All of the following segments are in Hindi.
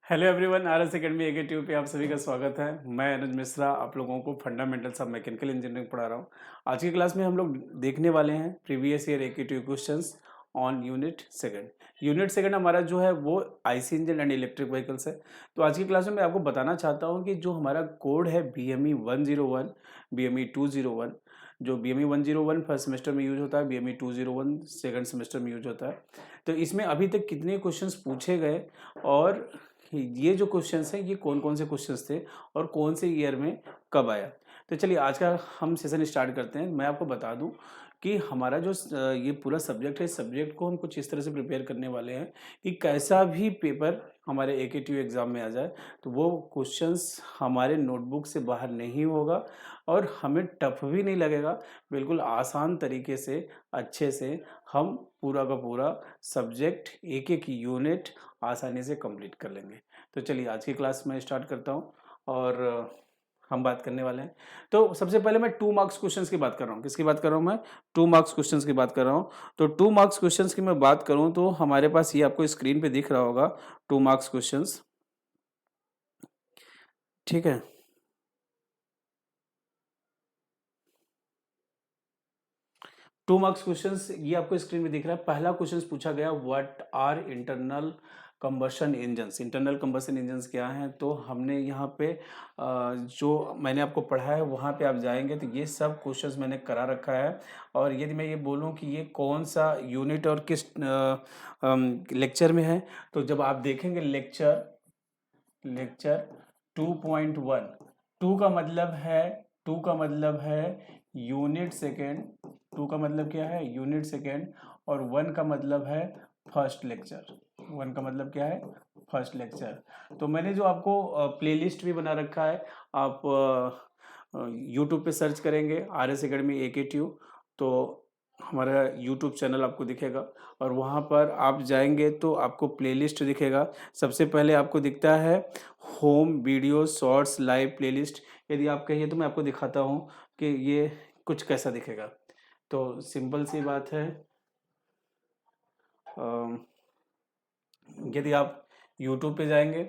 Hello everyone, R S academy AK tube पे आप सभी का स्वागत है। मैं अनुज मिश्रा आप लोगों को फंडामेंटल्स ऑफ मैकेनिकल इंजीनियरिंग पढ़ा रहा हूँ। आज की क्लास में हम लोग देखने वाले हैं previous year AKTU questions on unit second. Unit second हमारा जो है वो IC engine and electric vehicles है। तो आज की क्लास में मैं आपको बताना चाहता हूँ कि जो हमारा कोड है BME 101, BME 201, जो BME 101 फर्स्ट सेमेस्टर में यूज होता है, BME 201 सेकंड सेमेस्टर में यूज होता है। तो इसमें अभी तक कितने क्वेश्चंस पूछे गए और ये जो क्वेश्चंस हैं ये कौन कौन से क्वेश्चंस थे और कौन से ईयर में कब आया। तो चलिए आज का हम सेशन स्टार्ट करते हैं। मैं आपको बता दूं कि हमारा जो ये पूरा सब्जेक्ट है, इस सब्जेक्ट को हम कुछ इस तरह से प्रिपेयर करने वाले हैं कि कैसा भी पेपर हमारे एकेटीयू एग्ज़ाम में आ जाए तो वो क्वेश्चंस हमारे नोटबुक से बाहर नहीं होगा और हमें टफ भी नहीं लगेगा। बिल्कुल आसान तरीके से अच्छे से हम पूरा का पूरा सब्जेक्ट एक एक यूनिट आसानी से कंप्लीट कर लेंगे। तो चलिए आज की क्लास में स्टार्ट करता हूँ और हम बात करने वाले हैं। तो सबसे पहले मैं 2 मार्क्स क्वेश्चंस की बात कर रहा हूँ। किसकी बात कर रहा हूँ मैं? 2 मार्क्स क्वेश्चंस की बात कर रहा हूँ। तो 2 मार्क्स क्वेश्चंस की मैं बात करूँ तो हमारे पास ये आपको स्क्रीन पे दिख रहा होगा 2 मार्क्स क्वेश्चंस। ठीक है। 2 मार्क्स क्वेश्चंस ये आपको स्क्रीन में दिख रहा है। पहला क्वेश्चन पूछा गया, what are internal combustion engines. Internal combustion engines क्या हैं? तो हमने यहाँ पे जो मैंने आपको पढ़ा है वहाँ पे आप जाएंगे तो ये सब क्वेश्चंस मैंने करा रखा है। और यदि मैं ये बोलूँ कि ये कौन सा यूनिट और किस लेक्चर में है, तो जब आप देखेंगे लेक्चर लेक्चर 2.1, 2 का मतलब है 2 का मतलब है यूनिट सेकेंड। 2 का मतलब क्या है? Unit second. और 1 का मतलब है फर्स्ट लेक्चर। 1 का मतलब क्या है? First lecture. तो मैंने जो आपको प्लेलिस्ट भी बना रखा है, आप यूट्यूब पे सर्च करेंगे are S academy AK tube तो हमारा यूट्यूब चैनल आपको दिखेगा और वहाँ पर आप जाएंगे तो आपको प्लेलिस्ट दिखेगा। सबसे पहले आपको दिखता है home video shorts live playlist. यदि आप कहिए तो मैं आपको दिखाता हूँ कि ये कुछ कैसा दिखेगा। तो सिंपल सी बात है, अम, यदि आप यूट्यूब पे जाएंगे,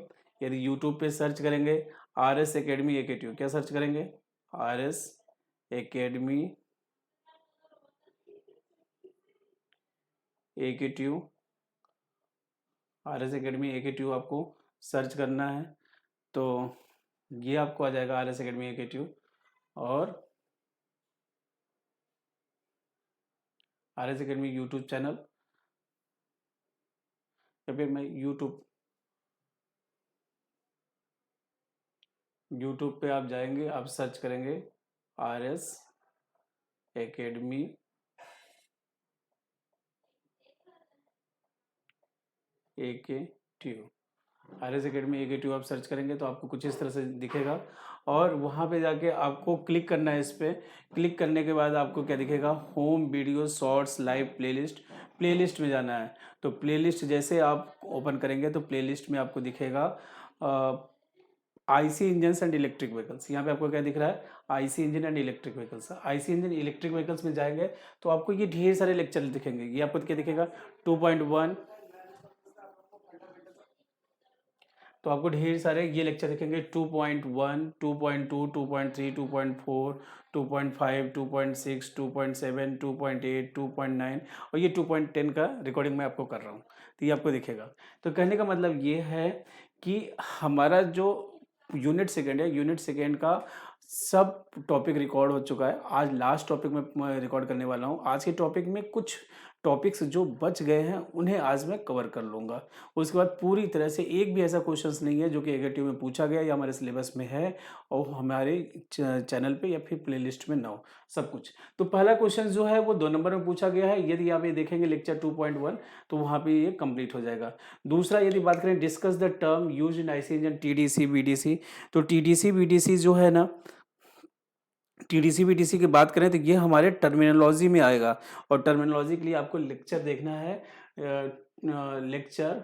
यदि यूट्यूब पे सर्च करेंगे are S academy AK tube, क्या सर्च करेंगे? Are S academy AK tube, are S academy AK tube आपको सर्च करना है तो ये आपको आ जाएगा are S academy AK tube. और are S academy YouTube channel या फिर मैं यूट्यूब पे आप जाएंगे, आप सर्च करेंगे are S academy AK tube. Are S academy AK tube आप सर्च करेंगे तो आपको कुछ इस तरह से दिखेगा और वहाँ पे जाके आपको क्लिक करना है। इस पर क्लिक करने के बाद आपको क्या दिखेगा? Home video shorts live playlist. Playlist में जाना है तो प्लेलिस्ट जैसे आप ओपन करेंगे तो प्लेलिस्ट में आपको दिखेगा IC engines and electric vehicles. यहाँ पे आपको क्या दिख रहा है? IC engine and electric vehicles. IC engine electric vehicles में जाएंगे तो आपको ये ढेर सारे लेक्चर दिखेंगे। ये आपको क्या दिखेगा? 2.1। तो आपको ढेर सारे ये लेक्चर दिखेंगे 2.1, 2.2, 2.3, 2.4, 2.5, 2.6, 2.7, 2.8, 2.9 और ये 2.10 का रिकॉर्डिंग मैं आपको कर रहा हूँ तो ये आपको दिखेगा। तो कहने का मतलब ये है कि हमारा जो यूनिट सेकेंड है, यूनिट सेकेंड का सब टॉपिक रिकॉर्ड हो चुका है। आज लास्ट टॉपिक मैं रिकॉर्ड करने वाला हूँ। आज के टॉपिक में कुछ टॉपिक्स जो बच गए हैं उन्हें आज मैं कवर कर लूँगा। उसके बाद पूरी तरह से एक भी ऐसा क्वेश्चंस नहीं है जो कि एकेटिव में पूछा गया या हमारे सिलेबस में है और हमारे चैनल पे या फिर प्लेलिस्ट में ना हो, सब कुछ। तो पहला क्वेश्चन जो है वो 2 नंबर में पूछा गया है। यदि आप ये देखेंगे लेक्चर 2.1 तो वहाँ पे ये कंप्लीट हो जाएगा। दूसरा यदि बात करें discuss the term use in IC engine TDC BDC, तो टीडीसी बीडीसी जो है ना, टीडीसी बीडीसी की बात करें तो ये हमारे टर्मिनोलॉजी में आएगा और टर्मिनोलॉजी के लिए आपको लेक्चर देखना है। लेक्चर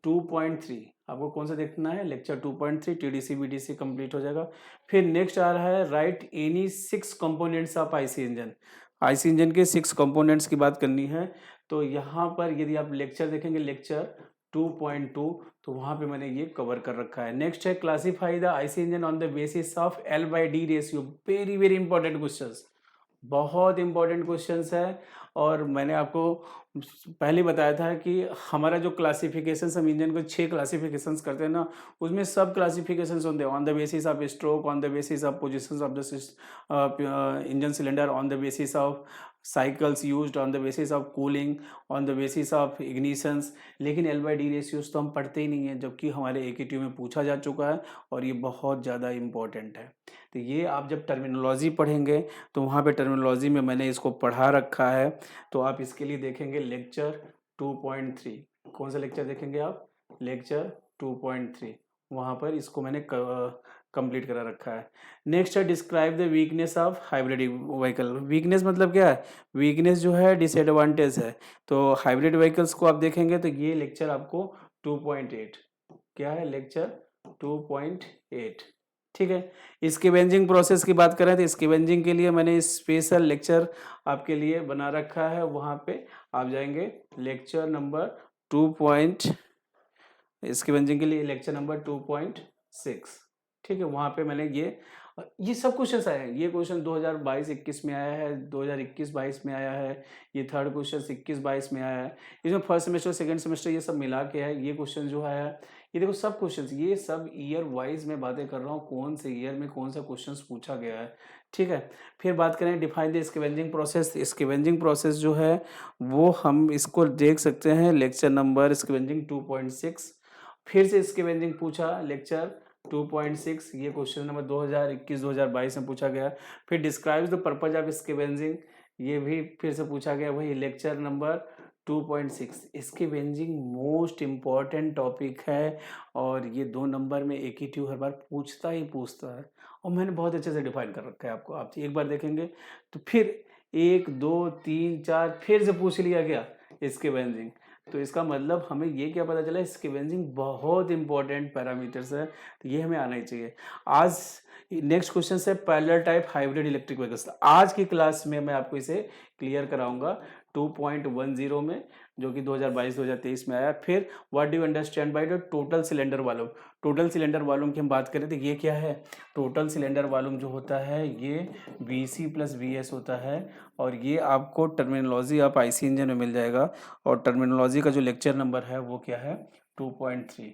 2.3 आपको कौन सा देखना है? लेक्चर 2.3 टीडीसी बीडीसी कंप्लीट हो जाएगा। फिर नेक्स्ट आ रहा है right any 6 components of IC engine. IC engine के 6 कंपोनेंट्स की बात करनी है तो यहाँ पर यदि आप लेक्चर देखेंगे लेक्चर 2.2, तो वहाँ पे मैंने ये कवर कर रखा है। नेक्स्ट है classify the IC engine on the basis of L/D ratio. Very very important questions, बहुत इंपॉर्टेंट क्वेश्चंस है। और मैंने आपको पहले बताया था कि हमारा जो क्लासिफिकेशन, हम इंजन को 6 क्लासिफिकेशंस करते हैं ना, उसमें सब क्लासिफिकेशंस होते हैं on the basis of stroke, on the basis of positions of the engine cylinder, on the basis of cycles used, on the basis of cooling, on the basis of ignitions. लेकिन L/D रेशियोज तो हम पढ़ते ही नहीं है, जबकि हमारे AKTU में पूछा जा चुका है और ये बहुत ज़्यादा इंपॉर्टेंट है। तो ये आप जब टर्मिनोलॉजी पढ़ेंगे तो वहाँ पे टर्मिनोलॉजी में मैंने इसको पढ़ा रखा है। तो आप इसके लिए देखेंगे लेक्चर 2.3। कौन सा लेक्चर देखेंगे आप? लेक्चर 2.3, वहाँ पर इसको मैंने कंप्लीट करा रखा है। नेक्स्ट है describe the weakness of hybrid vehicle. Weakness मतलब क्या है? वीकनेस जो है डिसएडवांटेज है। तो हाइब्रिड व्हीकल्स को आप देखेंगे तो ये लेक्चर आपको 2.8, क्या है? लेक्चर 2.8, ठीक है। स्कैवेंजिंग प्रोसेस की बात करें तो स्कैवेंजिंग के लिए मैंने स्पेशल लेक्चर आपके लिए बना रखा है। वहाँ पे आप जाएंगे लेक्चर नंबर 2. स्कैवेंजिंग के लिए लेक्चर नंबर 2.6, ठीक है। वहाँ पे मैंने ये सब क्वेश्चंस आए हैं। ये क्वेश्चन 2022-21 में आया है, 2021-22 में आया है, ये थर्ड क्वेश्चन 21-22 में आया है। इसमें फर्स्ट सेमेस्टर सेकंड सेमेस्टर ये सब मिला के है ये क्वेश्चन जो है। ये देखो सब क्वेश्चंस, ये सब ईयर वाइज मैं बातें कर रहा हूँ, कौन से ईयर में कौन सा क्वेश्चंस पूछा गया है, ठीक है। फिर बात करें define the scavenging process. Scavenging process जो है वो हम इसको देख सकते हैं लेक्चर नंबर स्कैवेंजिंग 2.6। फिर से स्कैवेंजिंग पूछा लेक्चर 2.6, ये क्वेश्चन नंबर 2021-2022 में पूछा गया। फिर describes the purpose of scavenging, ये भी फिर से पूछा गया, वही lecture number 2.6। Scavenging most important topic है और ये 2 नंबर में AKTU हर बार पूछता ही पूछता है और मैंने बहुत अच्छे से डिफाइन कर रखा है आपको। आप एक बार देखेंगे तो फिर 1 2 3 4 फिर से पूछ लिया गया स्कैवेंजिंग। तो इसका मतलब हमें ये क्या पता चला, स्कैवेंजिंग बहुत इंपॉर्टेंट पैरामीटर्स है, तो ये हमें आना ही चाहिए। आज नेक्स्ट क्वेश्चन है parallel type hybrid electric vehicles. आज की क्लास में मैं आपको इसे क्लियर कराऊंगा 2.10 में, जो कि 2022-2023 में आया। फिर what do you understand by the total cylinder volume. Total cylinder volume की हम बात करें तो ये क्या है? टोटल सिलेंडर वॉल्यूम जो होता है ये VC + VS होता है और ये आपको टर्मिनोलॉजी आप IC इंजन में मिल जाएगा। और टर्मिनोलॉजी का जो लेक्चर नंबर है वो क्या है? 2.3।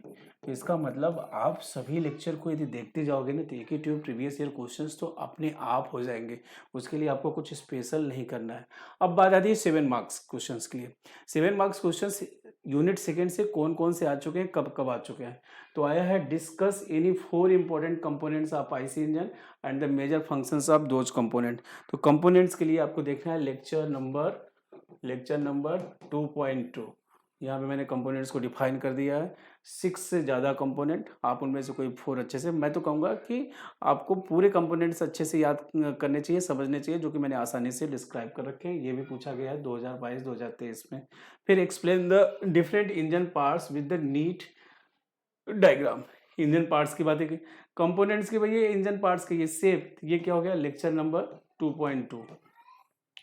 तो इसका मतलब आप सभी लेक्चर को यदि देखते जाओगे ना तो AKTU प्रीवियस ईयर क्वेश्चंस तो अपने आप हो जाएंगे। उसके लिए आपको कुछ स्पेशल नहीं करना है। अब बात आती है 7 मार्क्स क्वेश्चंस के लिए। 7 मार्क्स क्वेश्चंस यूनिट सेकंड से कौन कौन से आ चुके हैं, कब कब आ चुके हैं? तो आया है discuss any 4 important components of IC engine and the major functions of those component. तो कंपोनेंट्स के लिए आपको देखना है लेक्चर नंबर 2.2। यहाँ पे मैंने कंपोनेंट्स को डिफाइन कर दिया है। 6 से ज़्यादा कंपोनेंट, आप उनमें से कोई 4 अच्छे से, मैं तो कहूँगा कि आपको पूरे कंपोनेंट्स अच्छे से याद करने चाहिए, समझने चाहिए, जो कि मैंने आसानी से डिस्क्राइब कर रखे हैं। ये भी पूछा गया है 2022-2023 में। फिर explain the different engine parts with the NEET diagram. Engine parts की बातें की, कंपोनेंट्स की, भाई ये इंजन पार्ट्स की ये शेप, ये क्या हो गया? Lecture number 2.2।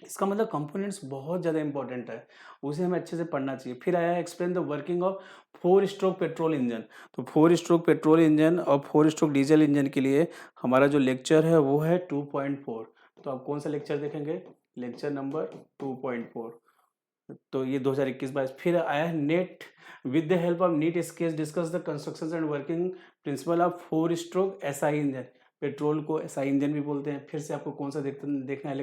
इसका मतलब कंपोनेंट्स बहुत ज़्यादा इंपॉर्टेंट है, उसे हमें अच्छे से पढ़ना चाहिए। फिर आया है explain the working of 4 stroke petrol engine. तो 4 स्ट्रोक पेट्रोल इंजन और 4 स्ट्रोक डीजल इंजन के लिए हमारा जो लेक्चर है वो है 2.4। तो आप कौन सा लेक्चर देखेंगे? Lecture number 2.4। तो ये 2021-22। फिर आया है net with the help of NEET sketch discuss the construction and working principle of 4 stroke SI engine. Petrol को SI इंजन भी बोलते हैं। फिर से आपको कौन सा देखना है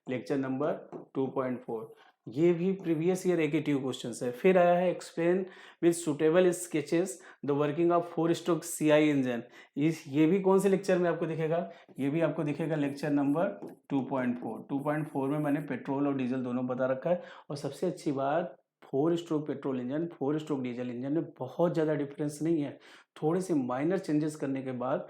लेक्चर नंबर 2.4। ये भी प्रीवियस ईयर AKTU क्वेश्चन है। फिर आया है explain with suitable sketches the working of 4 stroke CI engine. ये भी कौन से लेक्चर में आपको दिखेगा? ये भी आपको दिखेगा लेक्चर नंबर 2.4। 2.4 में मैंने पेट्रोल और डीजल दोनों बता रखा है। और सबसे अच्छी बात, 4 stroke petrol engine 4 stroke diesel engine में बहुत ज़्यादा डिफरेंस नहीं है। थोड़े से माइनर चेंजेस करने के बाद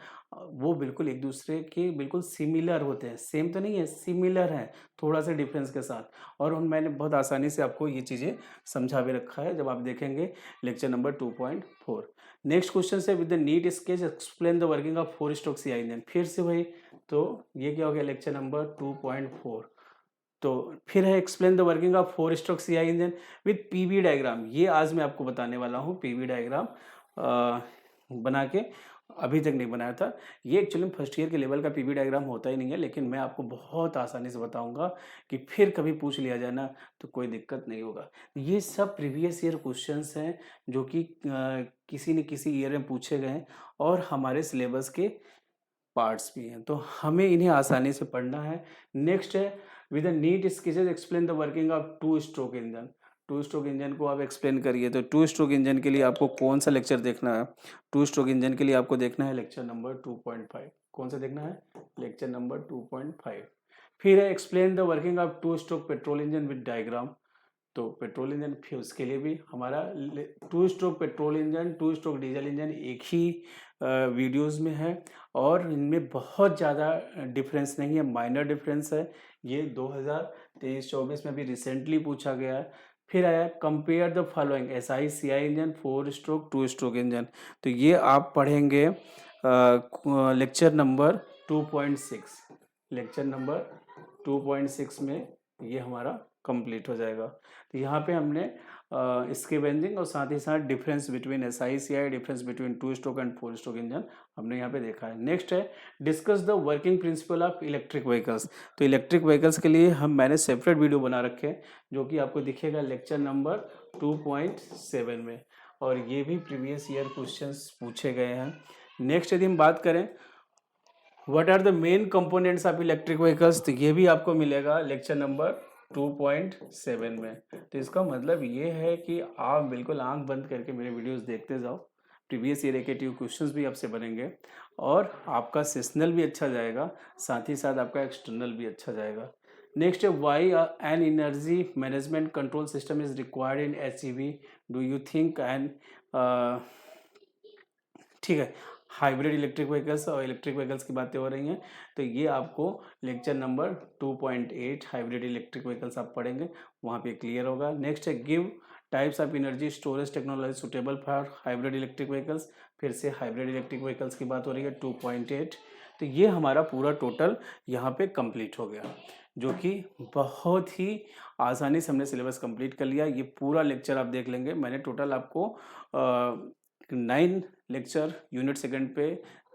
वो बिल्कुल एक दूसरे के बिल्कुल सिमिलर होते हैं। सेम तो नहीं है, सिमिलर हैं थोड़ा सा डिफरेंस के साथ। और मैंने बहुत आसानी से आपको ये चीज़ें समझा भी रखा है जब आप देखेंगे लेक्चर नंबर 2.4। नेक्स्ट क्वेश्चन है with the NEET sketch explain the working of 4 stroke CI engine. फिर से वही, तो ये क्या हो गया? Lecture number 2.4। तो फिर है explain the working of 4 stroke CI engine with PV diagram. ये आज मैं आपको बताने वाला हूँ, पीवी डायग्राम बना के, अभी तक नहीं बनाया था। ये एक्चुअली फर्स्ट ईयर के लेवल का पीवी डायग्राम होता ही नहीं है, लेकिन मैं आपको बहुत आसानी से बताऊंगा कि फिर कभी पूछ लिया जाए ना तो कोई दिक्कत नहीं होगा। ये सब प्रीवियस ईयर क्वेश्चंस हैं जो कि किसी न किसी ईयर में पूछे गए हैं और हमारे सिलेबस के पार्ट्स भी हैं, तो हमें इन्हें आसानी से पढ़ना है। नेक्स्ट है with the neat sketches explain the working of 2 stroke engine. 2 stroke engine को आप एक्सप्लेन करिए। तो 2 स्ट्रोक इंजन के लिए आपको कौन सा लेक्चर देखना है? 2 स्ट्रोक इंजन के लिए आपको देखना है लेक्चर नंबर 2.5। कौन सा देखना है? Lecture number 2.5। फिर है explain the working of 2 stroke petrol engine with diagram. तो पेट्रोल इंजन, फिर उसके लिए भी हमारा 2 stroke petrol engine, 2 stroke diesel engine एक ही वीडियोस में है और इनमें बहुत ज़्यादा डिफरेंस नहीं है, माइनर डिफरेंस है। ये 2023-24 में भी रिसेंटली पूछा गया है। फिर आया compare the following SI CI engine, 4 stroke 2 stroke engine. तो ये आप पढ़ेंगे लेक्चर नंबर 2.6। लेक्चर नंबर 2.6 में ये हमारा कंप्लीट हो जाएगा। तो यहाँ पे हमने स्केवेंजिंग और साथ ही साथ difference between SI CI, difference between 2 stroke and 4 stroke engine हमने यहाँ पे देखा है। नेक्स्ट है discuss the working principle of electric vehicles. तो इलेक्ट्रिक व्हीकल्स के लिए मैंने सेपरेट वीडियो बना रखे हैं जो कि आपको दिखेगा लेक्चर नंबर 2.7 में, और ये भी प्रीवियस ईयर क्वेश्चन पूछे गए हैं। नेक्स्ट यदि हम बात करें what are the main components of electric vehicles, तो ये भी आपको मिलेगा लेक्चर नंबर 2.7 में। तो इसका मतलब ये है कि आप बिल्कुल आंख बंद करके मेरे वीडियोस देखते जाओ। प्रीवियस ईयर के क्वेश्चंस भी आपसे बनेंगे और आपका सेशनल भी अच्छा जाएगा, साथ ही साथ आपका एक्सटर्नल भी अच्छा जाएगा। नेक्स्ट है why an energy management control system is required in HEV, do you think an, ठीक है, हाइब्रिड इलेक्ट्रिक व्हीकल्स और इलेक्ट्रिक व्हीकल्स की बातें हो रही हैं। तो ये आपको lecture number 2.8 hybrid electric vehicles आप पढ़ेंगे, वहाँ पे क्लियर होगा। नेक्स्ट है give types of energy storage technology suitable for hybrid electric vehicles. फिर से हाइब्रिड इलेक्ट्रिक व्हीकल्स की बात हो रही है 2.8। तो ये हमारा पूरा टोटल यहाँ पे कंप्लीट हो गया, जो कि बहुत ही आसानी से हमने सिलेबस कंप्लीट कर लिया। ये पूरा लेक्चर आप देख लेंगे। मैंने टोटल आपको 9 लेक्चर यूनिट सेकंड पे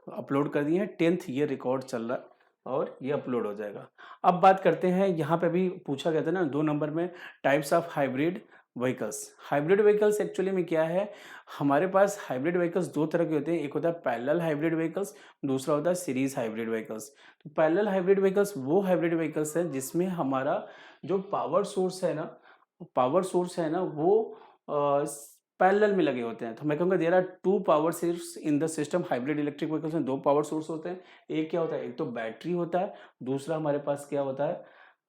अपलोड कर दिए हैं। 10th ये रिकॉर्ड चल रहा है और ये अपलोड हो जाएगा। अब बात करते हैं, यहाँ पे भी पूछा गया था ना 2 नंबर में, types of hybrid vehicles. Hybrid vehicles actually में क्या है, हमारे पास हाइब्रिड व्हीकल्स 2 तरह के होते हैं। एक होता है पैरेलल हाइब्रिड व्हीकल्स, दूसरा होता है सीरीज हाइब्रिड व्हीकल्स। तो पैरेलल हाइब्रिड व्हीकल्स वो हाइब्रिड व्हीकल्स है जिसमें हमारा जो पावर सोर्स है ना वो पैरेलल में लगे होते हैं। तो मैं कहूँगा there are 2 power source in the system. Hybrid electric vehicles में 2 पावर सोर्स होते हैं। एक क्या होता है, एक तो बैटरी होता है, दूसरा हमारे पास क्या होता है,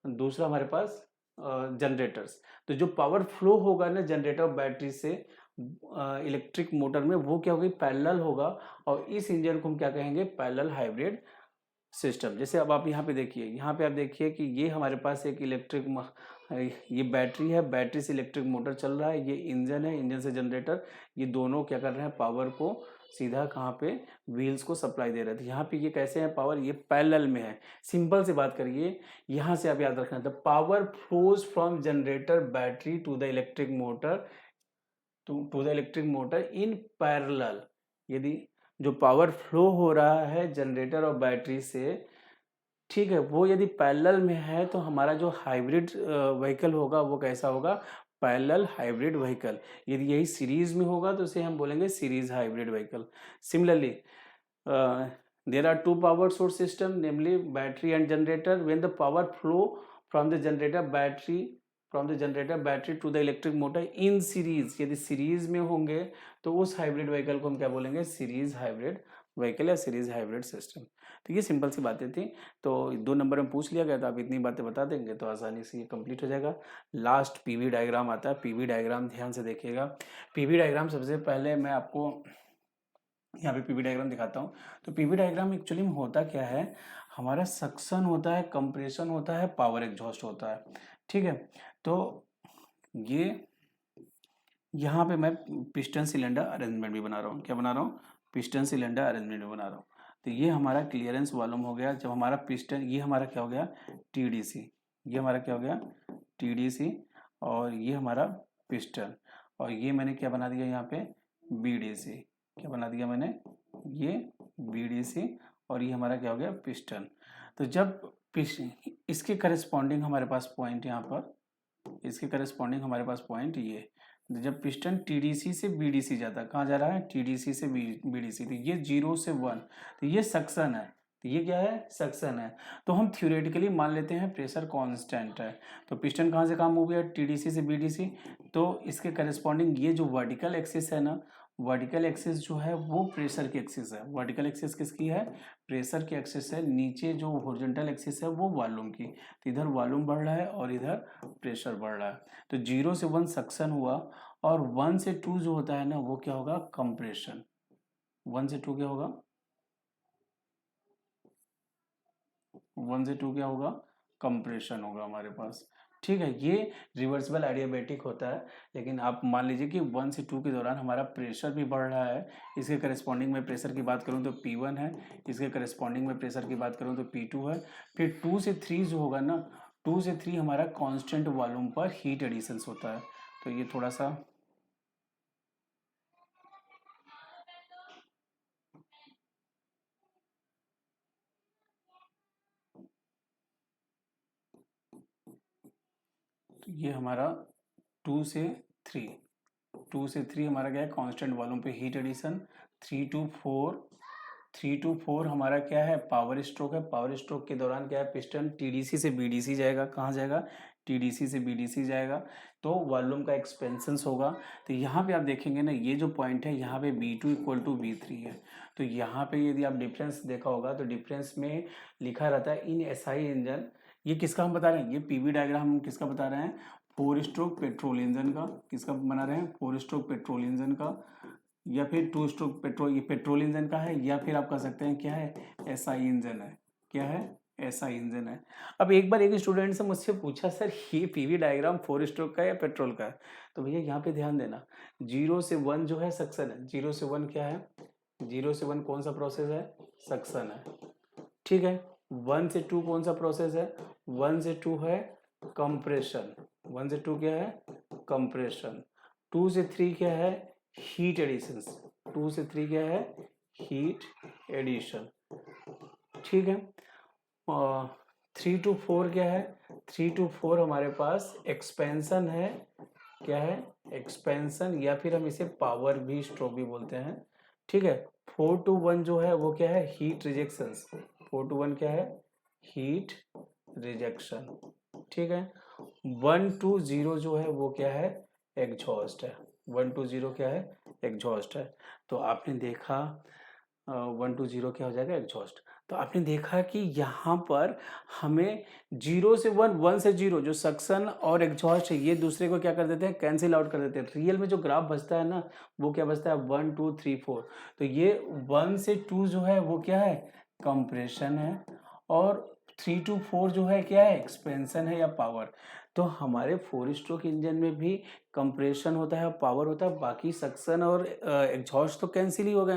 दूसरा हमारे पास जनरेटर्स। तो जो पावर फ्लो होगा ना जनरेटर और बैटरी से इलेक्ट्रिक मोटर में, वो क्या होगी, पैरेलल होगा। और इस इंजन को हम क्या कहेंगे, पैरेलल हाइब्रिड सिस्टम। जैसे अब आप यहाँ पे देखिए, यहाँ पे आप देखिए कि ये हमारे पास एक ये बैटरी है, बैटरी से इलेक्ट्रिक मोटर चल रहा है, ये इंजन है, इंजन से जनरेटर, ये दोनों क्या कर रहे हैं, पावर को सीधा कहाँ पे, व्हील्स को सप्लाई दे रहे थे। यहाँ पे ये कैसे है पावर, ये पैरेलल में है। सिंपल से बात करिए, यहाँ से आप याद रखना, the power flows from generator battery to the electric motor, to the electric motor in parallel. यदि जो पावर फ्लो हो रहा है जनरेटर और बैटरी से, ठीक है, वो यदि पैरेलल में है तो हमारा जो हाइब्रिड व्हीकल होगा वो कैसा होगा, पैरेलल हाइब्रिड व्हीकल। यदि यही सीरीज में होगा तो इसे हम बोलेंगे series hybrid vehicle. Similarly there are 2 power source system namely battery and generator. When the power flow from the generator battery to the electric motor in series, यदि सीरीज में होंगे तो उस हाइब्रिड व्हीकल को हम क्या बोलेंगे, सीरीज हाइब्रिड व्हीकल या सीरीज हाइब्रिड सिस्टम। तो ये सिंपल सी बातें थी। तो 2 नंबर में पूछ लिया गया, तो आप इतनी बातें बता देंगे तो आसानी से ये कंप्लीट हो जाएगा। लास्ट पीवी डायग्राम आता है। पीवी डायग्राम ध्यान से देखिएगा। पीवी डायग्राम सबसे पहले मैं आपको यहाँ पे पीवी डायग्राम दिखाता हूँ। तो पीवी डायग्राम एक्चुअली में होता क्या है, हमारा सक्शन होता है, कंप्रेशन होता है, पावर एग्जॉस्ट होता है, ठीक है। तो ये यहाँ पे मैं पिस्टन सिलेंडर अरेंजमेंट भी बना रहा हूँ। क्या बना रहा हूँ, पिस्टन सिलेंडर अरेंजमेंट भी बना रहा हूँ। तो ये हमारा क्लियरेंस वॉल्यूम हो गया। जब हमारा पिस्टन, ये हमारा क्या हो गया, टीडीसी, ये हमारा क्या हो गया, TDC, और ये हमारा पिस्टन, और ये मैंने क्या बना दिया यहाँ पे, BDC। क्या बना दिया मैंने, ये BDC, और ये हमारा क्या हो गया, पिस्टन। तो जब इसके करस्पॉन्डिंग हमारे पास पॉइंट यहाँ पर, इसके करस्पॉन्डिंग हमारे पास पॉइंट ये, जब पिस्टन TDC से BDC जाता है, कहाँ जा रहा है, TDC से BDC, तो ये 0 से 1, तो ये सक्शन है, तो ये क्या है, सक्शन है। तो हम थ्योरेटिकली मान लेते हैं प्रेशर कांस्टेंट है। तो पिस्टन कहाँ से कहाँ मूव किया, TDC से BDC, तो इसके करस्पॉन्डिंग ये जो वर्टिकल एक्सिस है ना, वर्टिकल एक्सिस जो है वो प्रेशर की एक्सिस है। वर्टिकल एक्सिस किसकी है, प्रेशर की एक्सिस है। नीचे जो हॉरिजॉन्टल एक्सिस है वो वॉल्यूम की, तो इधर वॉल्यूम बढ़ रहा है और इधर प्रेशर बढ़ रहा है। तो 0 से 1 सक्शन हुआ, और 1 से 2 जो होता है ना वो क्या होगा, कंप्रेशन। 1 से 2 क्या होगा, 1 से 2 क्या होगा, कंप्रेशन होगा हमारे पास। ठीक है, ये रिवर्सिबल एडियाबैटिक होता है। लेकिन आप मान लीजिए कि 1 से 2 के दौरान हमारा प्रेशर भी बढ़ रहा है। इसके करस्पॉन्डिंग में प्रेशर की बात करूं तो P1 है, इसके करस्पॉन्डिंग में प्रेशर की बात करूं तो P2 है। फिर 2 से 3 जो होगा ना, 2 से 3 हमारा कांस्टेंट वॉल्यूम पर हीट एडिशंस होता है। तो ये थोड़ा सा तो ये हमारा 2 से 3, 2 से 3 हमारा क्या है, कांस्टेंट वॉल्यूम पे हीट एडिशन। 3 to 4 हमारा क्या है, पावर स्ट्रोक है। पावर स्ट्रोक के दौरान क्या है, पिस्टन TDC से BDC जाएगा। कहाँ जाएगा, TDC से BDC जाएगा, तो वॉल्यूम का एक्सपेंशन होगा। तो यहाँ पे आप देखेंगे ना, ये जो पॉइंट है यहाँ पे V2 इक्वल टू V3 है। तो यहाँ पे यदि आप डिफरेंस देखा होगा तो डिफरेंस में लिखा रहता है इन SI इंजन। ये किसका हम बता रहे हैं, ये PV डायग्राम हम किसका बता रहे हैं, 4 स्ट्रोक पेट्रोल इंजन का। किसका बना रहे हैं, 4 स्ट्रोक पेट्रोल इंजन का, या फिर 2 स्ट्रोक पेट्रोल, ये पेट्रोल इंजन का है, या फिर आप कह सकते हैं क्या है, SI इंजन है। क्या है, SI इंजन है। अब एक बार एक स्टूडेंट से मुझसे पूछा, सर ये PV डायग्राम 4 स्ट्रोक का है या पेट्रोल का है। तो भैया यहाँ पे ध्यान देना, 0 से 1 जो है सक्शन है। 0 से 1 क्या है, 0 से 1 कौन सा प्रोसेस है, सक्शन है। ठीक है, 1 से 2 कौन सा प्रोसेस है, 1 से 2 है कंप्रेशन। 1 से 2 क्या है, कंप्रेशन। 2 से 3 क्या है, हीट एडिशन। 2 से 3 क्या है, हीट एडिशन। ठीक है, 3 to 4 क्या है, 3 to 4 हमारे पास एक्सपेंशन है। क्या है, एक्सपेंशन, या फिर हम इसे पावर भी स्ट्रोक भी बोलते हैं। ठीक है, 4 to 1 जो है वो क्या है, हीट रिजेक्शन। 4 to 1 क्या है, हीट रिजेक्शन। ठीक है, 1 to 0 जो है वो क्या है, एग्जॉस्ट है। 1 to 0 क्या है, एग्जॉस्ट है। तो आपने देखा 1 to 0 क्या हो जाएगा, एग्जॉस्ट। तो आपने देखा कि यहाँ पर हमें 0 से 1, 1 से 0 जो सक्शन और एग्जॉस्ट है, ये दूसरे को क्या कर देते हैं, कैंसिल आउट कर देते हैं। रियल में जो ग्राफ बचता है ना, वो क्या बचता है, 1 2 3 4। तो ये 1 से 2 जो है वो क्या है, कंप्रेशन है, और 3 to 4 जो है क्या है, एक्सपेंशन है या पावर। तो हमारे 4 स्ट्रोक इंजन में भी कंप्रेशन होता है, पावर होता है, बाकी सक्शन और एग्जॉस्ट तो कैंसिल ही हो गए।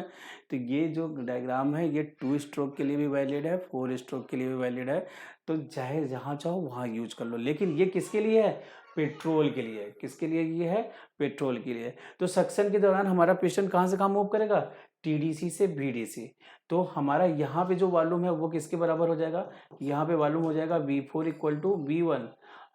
तो ये जो डायग्राम है ये 2 स्ट्रोक के लिए भी वैलिड है, 4 स्ट्रोक के लिए भी वैलिड है। तो चाहे जहाँ चाहो वहाँ यूज कर लो, लेकिन ये किसके लिए है, पेट्रोल के लिए। किसके लिए ये है, पेट्रोल के लिए। तो सक्शन के दौरान हमारा पिस्टन कहाँ से कहाँ मूव करेगा, TDC से BDC। तो हमारा यहाँ पे जो वॉल्यूम है वो किसके बराबर हो जाएगा, यहाँ पे वॉल्यूम हो जाएगा V4 इक्वल टू V1,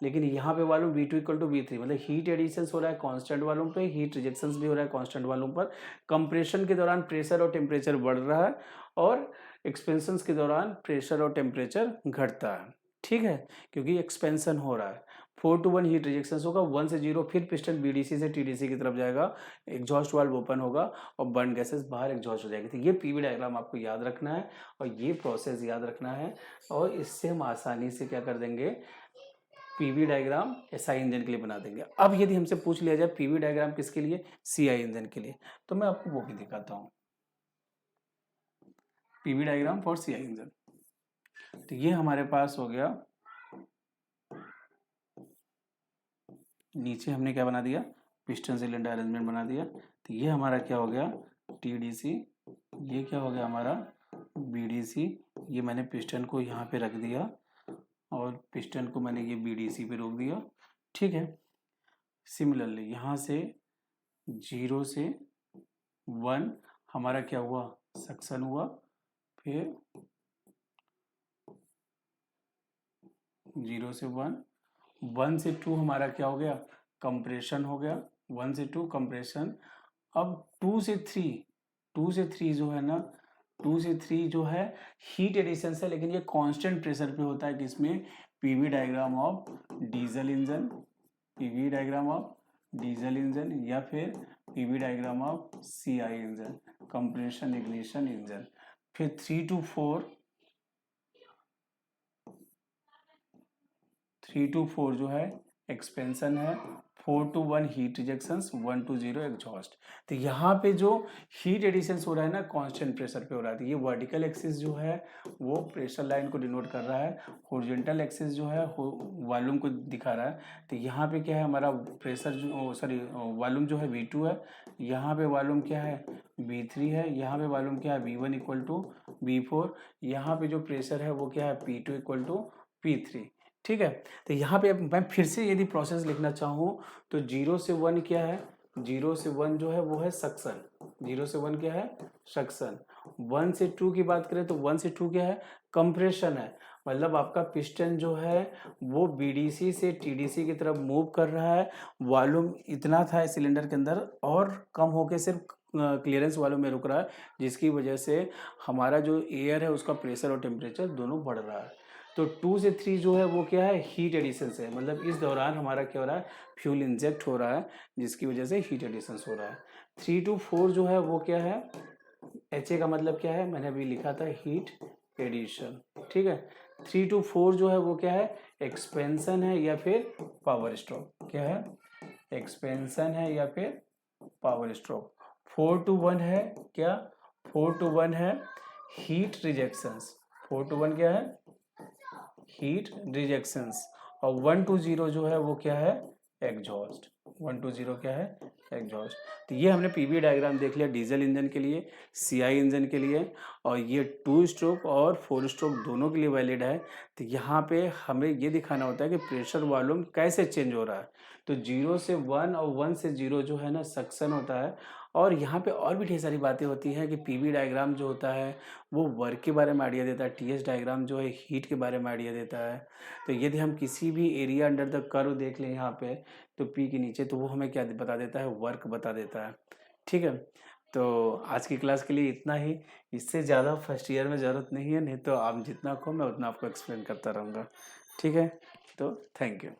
लेकिन यहाँ पे volume V2 equal to V3। मतलब हीट एडिशंस हो रहा है कांस्टेंट वॉल्यूम पे, हीट रिजेक्शंस भी हो रहा है कांस्टेंट वॉल्यूम पर। कंप्रेशन के दौरान प्रेशर और टेम्परेचर बढ़ रहा है, और एक्सपेंशन के दौरान प्रेशर और टेम्परेचर घटता है। ठीक है, क्योंकि एक्सपेंशन हो रहा है। 4 to 1 हीट रिजेक्शन होगा, 1 से 0 फिर पिस्टन BDC से TDC की तरफ जाएगा, एग्जॉस्ट वाल्व ओपन होगा और बर्न गैसेस बाहर एग्जॉस्ट हो जाएगी। तो ये PV डायग्राम आपको याद रखना है, और ये प्रोसेस याद रखना है, और इससे हम आसानी से क्या कर देंगे, PV डायग्राम SI इंजन के लिए बना देंगे। अब यदि हमसे पूछ लिया जाए PV डायग्राम किसके लिए, CI इंजन के लिए, तो मैं आपको वो भी दिखाता हूँ, PV diagram for CI engine. तो ये हमारे पास हो गया, नीचे हमने क्या बना दिया, पिस्टन सिलेंडर अरेंजमेंट बना दिया। तो ये हमारा क्या हो गया, TDC, ये क्या हो गया हमारा BDC। ये मैंने पिस्टन को यहाँ पे रख दिया, और और पिस्टन को मैंने ये BDC पे रोक दिया, ठीक है। सिमिलरली यहाँ से 0 से 1 हमारा क्या हुआ, सक्शन हुआ, फिर 0 से 1, 1 से 2 हमारा क्या हो गया, कंप्रेशन हो गया, 1 से 2 कंप्रेशन। अब 2 से 3 जो है ना, 2 से 3 जो है हीट एडिशन है, लेकिन ये कांस्टेंट प्रेशर पे होता है। किसमें, PV diagram of diesel engine, PV diagram of diesel engine, या फिर PV diagram of CI engine, compression ignition engine. फिर 3 to 4 जो है एक्सपेंशन है, 4 to 1 heat rejection, 1 to 0 exhaust. तो यहाँ पे जो हीट एडिशन हो रहा है ना, कांस्टेंट प्रेशर पे हो रहा है। तो ये वर्टिकल एक्सिस जो है वो प्रेशर लाइन को डिनोट कर रहा है, हॉरिजॉन्टल एक्सिस जो है वॉल्यूम को दिखा रहा है। तो यहाँ पे क्या है, हमारा प्रेशर जो वॉल्यूम जो है V2 है, यहाँ पे वॉल्यूम क्या है V3 है, यहाँ पे वॉल्यूम क्या है V1 इक्वल टू V4, यहाँ पे जो प्रेशर है वो क्या है P2 इक्वल टू P3, ठीक है। तो यहाँ पे मैं फिर से यदि प्रोसेस लिखना चाहूँ तो 0 से 1 क्या है, 0 से 1 जो है वो है सक्शन, 0 से 1 क्या है सक्शन। 1 से 2 की बात करें तो 1 से 2 क्या है, कंप्रेशन है। मतलब आपका पिस्टन जो है वो BDC से TDC की तरफ मूव कर रहा है। वॉल्यूम इतना था इस सिलेंडर के अंदर और कम होके सिर्फ क्लियरेंस वॉल्यूम में रुक रहा है, जिसकी वजह से हमारा जो एयर है उसका प्रेशर और टेम्परेचर दोनों बढ़ रहा है। तो 2 से 3 जो है वो क्या है, हीट एडिशन से, मतलब इस दौरान हमारा क्या हो रहा है, फ्यूल इंजेक्ट हो रहा है, जिसकी वजह से हीट एडिशन हो रहा है। 3 to 4 जो है वो क्या है, HA का मतलब क्या है, मैंने अभी लिखा था हीट एडिशन, ठीक है। 3 to 4 जो है वो क्या है, एक्सपेंशन है या फिर पावर स्ट्रोक, क्या है, एक्सपेंशन है या फिर पावर स्ट्रोक। 4 to 1 है क्या, 4 to 1 है हीट रिजेक्शंस, 4 to 1 क्या है, हीट रिजेक्शंस। और 1 to 0 जो है वो क्या है, एग्जॉस्ट, 1 to 0 क्या है, एग्जॉस्ट। तो ये हमने पीवी डायग्राम देख लिया डीजल इंजन के लिए, सीआई इंजन के लिए, और ये 2 स्ट्रोक और 4 स्ट्रोक दोनों के लिए वैलिड है। तो यहाँ पे हमें ये दिखाना होता है कि प्रेशर वॉल्यूम कैसे चेंज हो रहा है। तो 0 से 1 और 1 से 0 जो है ना सक्शन होता है। और यहाँ पे और भी ढेर सारी बातें होती हैं कि पीवी डायग्राम जो होता है वो वर्क के बारे में आइडिया देता है, टीएस डायग्राम जो है हीट के बारे में आइडिया देता है। तो यदि हम किसी भी एरिया अंडर द कर्व देख लें यहाँ पे तो पी के नीचे, तो वो हमें क्या बता देता है, वर्क बता देता है, ठीक है। तो आज की क्लास के लिए इतना ही, इससे ज़्यादा फर्स्ट ईयर में ज़रूरत नहीं है, नहीं तो आप जितना कहो मैं उतना आपको एक्सप्लेन करता रहूँगा, ठीक है। तो थैंक यू।